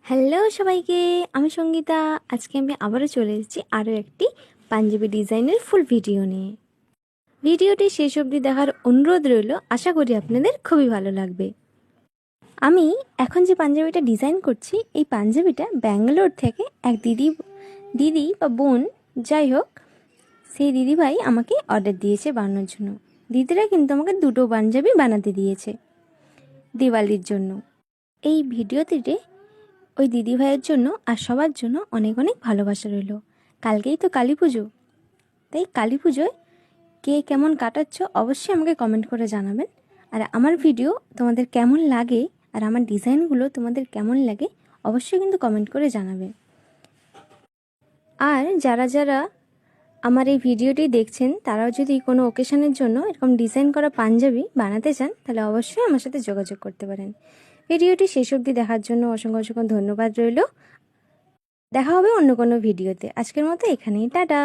Hello সবাইকে, আমি সঙ্গীতা। আজকে আমি আবারও চলে এসেছি আরও একটি পাঞ্জাবি ডিজাইনের ফুল ভিডিও নিয়ে। ভিডিওটি শেষ অবধি দেখার অনুরোধ রইল, আশা করি আপনাদের খুবই ভালো লাগবে। আমি এখন যে পাঞ্জাবিটা ডিজাইন করছি, এই পাঞ্জাবিটা ব্যাঙ্গালোর থেকে এক দিদি বা বোন যাই হোক, সেই দিদিভাই আমাকে অর্ডার দিয়েছে বানানোর জন্য। দিদিরা কিন্তু আমাকে দুটো পাঞ্জাবি বানাতে দিয়েছে দিওয়ালির জন্য। এই ভিডিওটিতে ওই দিদিভাইয়ের জন্য আর সবার জন্য অনেক অনেক ভালোবাসা রইল। কালকেই তো কালী পুজো, তাই কালী পুজোয় কে কেমন কাটাচ্ছ অবশ্যই আমাকে কমেন্ট করে জানাবেন। আর আমার ভিডিও তোমাদের কেমন লাগে আর আমার ডিজাইনগুলো তোমাদের কেমন লাগে অবশ্যই কিন্তু কমেন্ট করে জানাবে। আর যারা যারা আমার এই ভিডিওটি দেখছেন তারাও যদি কোনো ওকেশনের জন্য এরকম ডিজাইন করা পাঞ্জাবি বানাতে চান, তাহলে অবশ্যই আমার সাথে যোগাযোগ করতে পারেন। ভিডিওটি শেষ অবধি দেখার জন্য অসংখ্য অসংখ্য ধন্যবাদ রইল। দেখা হবে অন্য কোনো ভিডিওতে। আজকের মতো এখানেই, টাটা।